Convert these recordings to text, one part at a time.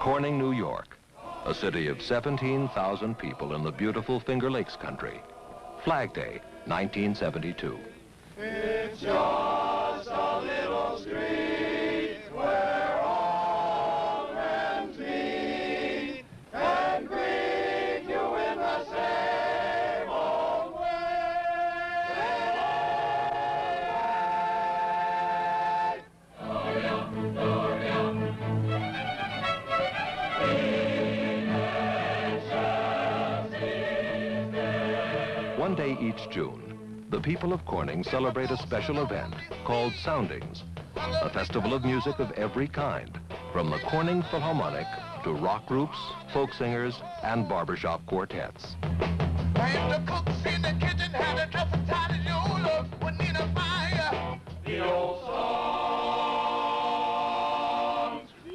Corning, New York, a city of 17,000 people in the beautiful Finger Lakes country. Flag Day, 1972. It's just a little street where all friends meet and greet you in the same old way. Gloria, Gloria. One day each June, the people of Corning celebrate a special event called Soundings, a festival of music of every kind, from the Corning Philharmonic to rock groups, folk singers, and barbershop quartets. And the cooks in the kitchen had a dress as tight as your love would need a fire. The old songs,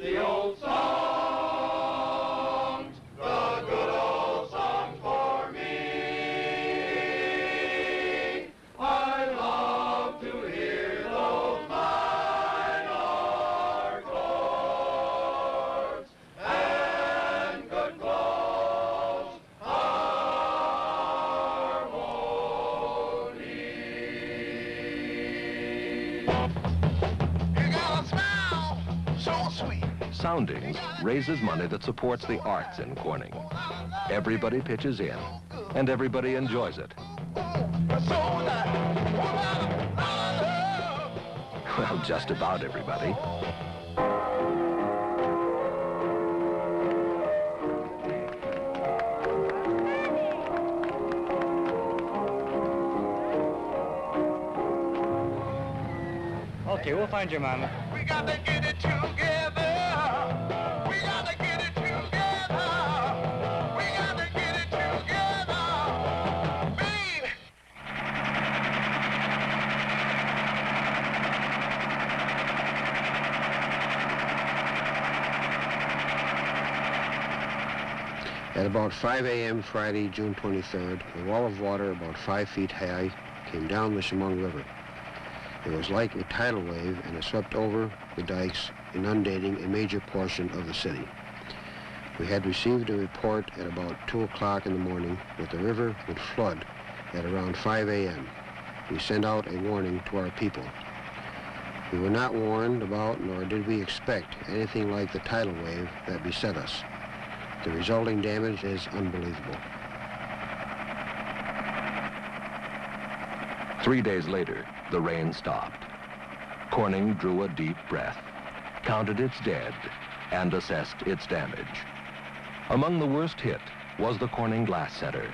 the old songs, the good old songs for me. I love to hear those minor chords and good close harmony. You got a smile so sweet. Soundings raises money that supports the arts in Corning. Everybody pitches in, and everybody enjoys it. Well, just about everybody. Okay, we'll find your mama. We got to get it together. We got to get it together. We got to get it together. Baby. At about 5 a.m. Friday, June 23rd, a wall of water about 5 feet high came down the Chemung River. It was like a tidal wave, and it swept over the dikes, inundating a major portion of the city. We had received a report at about 2 o'clock in the morning that the river would flood at around 5 a.m. We sent out a warning to our people. We were not warned about, nor did we expect, anything like the tidal wave that beset us. The resulting damage is unbelievable. 3 days later, the rain stopped. Corning drew a deep breath, counted its dead, and assessed its damage. Among the worst hit was the Corning Glass Center.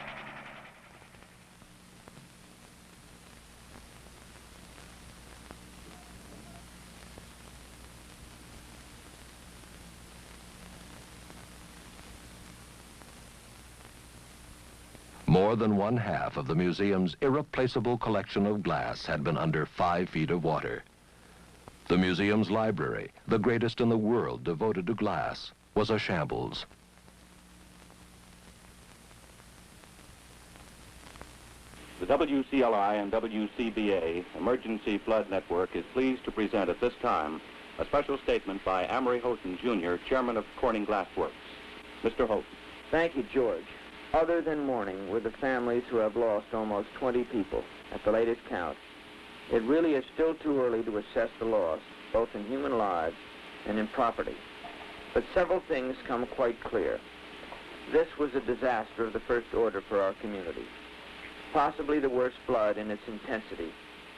More than one half of the museum's irreplaceable collection of glass had been under 5 feet of water. The museum's library, the greatest in the world devoted to glass, was a shambles. The WCLI and WCBA Emergency Flood Network is pleased to present at this time a special statement by Amory Houghton, Jr., Chairman of Corning Glass Works. Mr. Houghton. Thank you, George. Other than mourning with the families who have lost almost 20 people at the latest count, it really is still too early to assess the loss, both in human lives and in property. But several things come quite clear. This was a disaster of the first order for our community. Possibly the worst flood in its intensity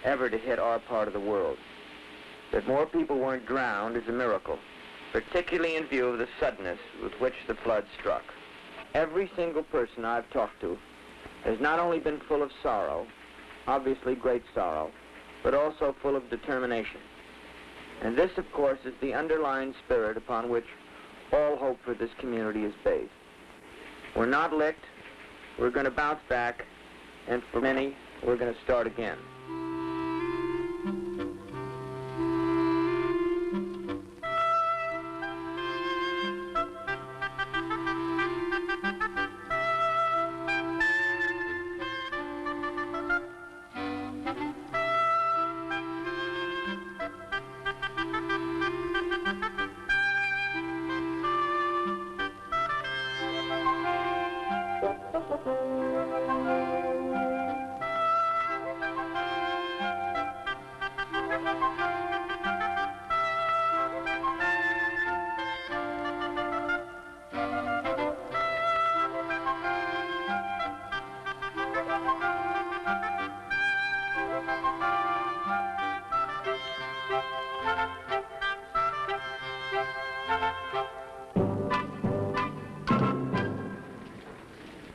ever to hit our part of the world. That more people weren't drowned is a miracle, particularly in view of the suddenness with which the flood struck. Every single person I've talked to has not only been full of sorrow, obviously great sorrow, but also full of determination. And this, of course, is the underlying spirit upon which all hope for this community is based. We're not licked, we're going to bounce back, and for many, we're going to start again.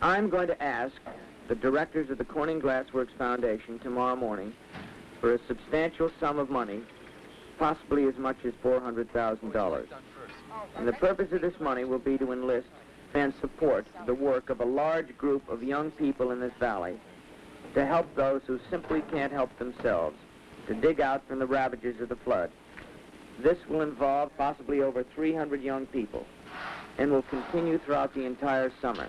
I'm going to ask the directors of the Corning Glass Works Foundation tomorrow morning for a substantial sum of money, possibly as much as $400,000. And the purpose of this money will be to enlist and support the work of a large group of young people in this valley to help those who simply can't help themselves, to dig out from the ravages of the flood. This will involve possibly over 300 young people and will continue throughout the entire summer.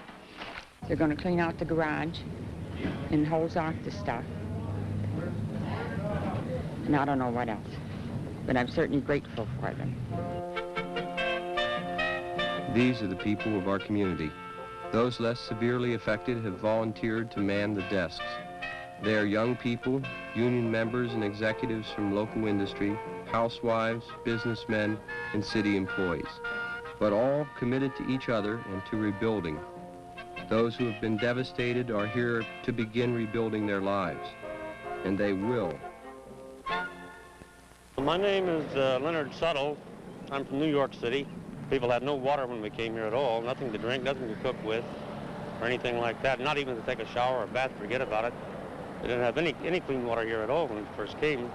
They're going to clean out the garage and hose off the stuff. And I don't know what else, but I'm certainly grateful for them. These are the people of our community. Those less severely affected have volunteered to man the desks. They are young people, union members and executives from local industry, housewives, businessmen, and city employees, but all committed to each other and to rebuilding. Those who have been devastated are here to begin rebuilding their lives, and they will. My name is Leonard Suttle. I'm from New York City. People had no water when we came here at all, nothing to drink, nothing to cook with, or anything like that, not even to take a shower or a bath, forget about it. They didn't have any clean water here at all when we first came.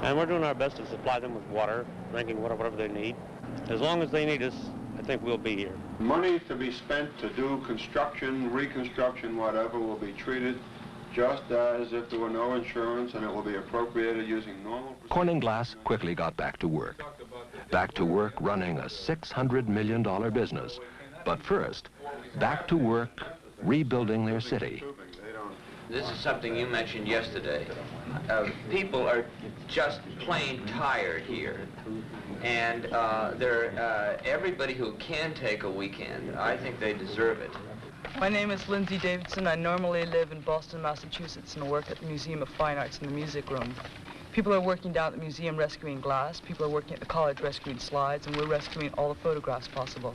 And we're doing our best to supply them with water, drinking water, whatever they need. As long as they need us, I think we'll be here. Money to be spent to do construction, reconstruction, whatever, will be treated just as if there were no insurance, and it will be appropriated using normal... Corning Glass quickly got back to work. Back to work running a $600 million business. But first, back to work rebuilding their city. This is something you mentioned yesterday. People are just plain tired here. And everybody who can take a weekend, I think they deserve it. My name is Lindsay Davidson. I normally live in Boston, Massachusetts, and work at the Museum of Fine Arts in the music room. People are working down at the museum rescuing glass. People are working at the college rescuing slides, and we're rescuing all the photographs possible.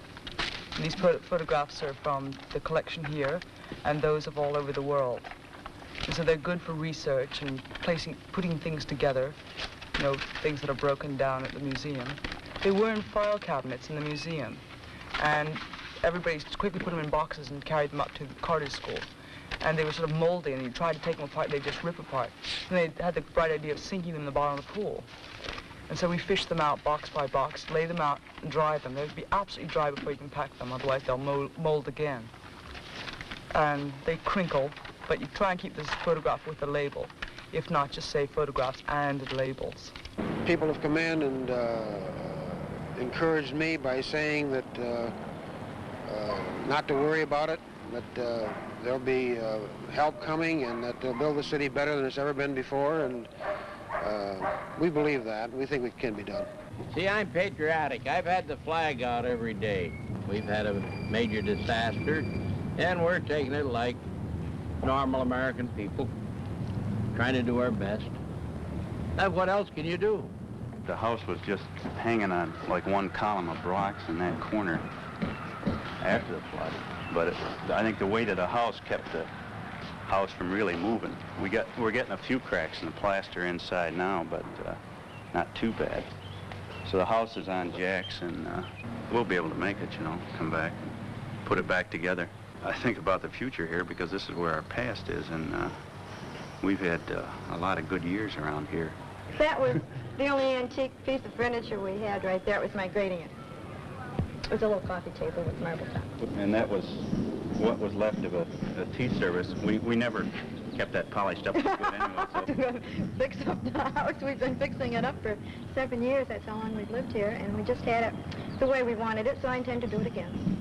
And these photographs are from the collection here and those of all over the world. And so they're good for research and putting things together, you know, things that are broken down at the museum. They were in file cabinets in the museum, and everybody quickly put them in boxes and carried them up to the Carter School. And they were sort of moldy, and you tried to take them apart, they'd just rip apart. And they had the bright idea of sinking them in the bottom of the pool. And so we fished them out box by box, lay them out and dry them. They'd be absolutely dry before you can pack them, otherwise they'll mold again. And they crinkle, but you try and keep this photograph with a label. If not, just say photographs and labels. People have come in and encouraged me by saying that not to worry about it, that there'll be help coming and that they'll build the city better than it's ever been before, and we believe that. We think it can be done. See, I'm patriotic. I've had the flag out every day. We've had a major disaster, and we're taking it like normal American people, trying to do our best. What else can you do? The house was just hanging on like one column of rocks in that corner after the flood. But I think the weight of the house kept the house from really moving. We're getting a few cracks in the plaster inside now, but not too bad. So the house is on jacks, and we'll be able to make it, you know, come back and put it back together. I think about the future here because this is where our past is, and we've had a lot of good years around here. That was the only antique piece of furniture we had right there. It was my grating it. It was a little coffee table with marble top. And that was what was left of a tea service. We never kept that polished up as good anyway. So. Fix up the house. We've been fixing it up for 7 years. That's how long we've lived here. And we just had it the way we wanted it, so I intend to do it again.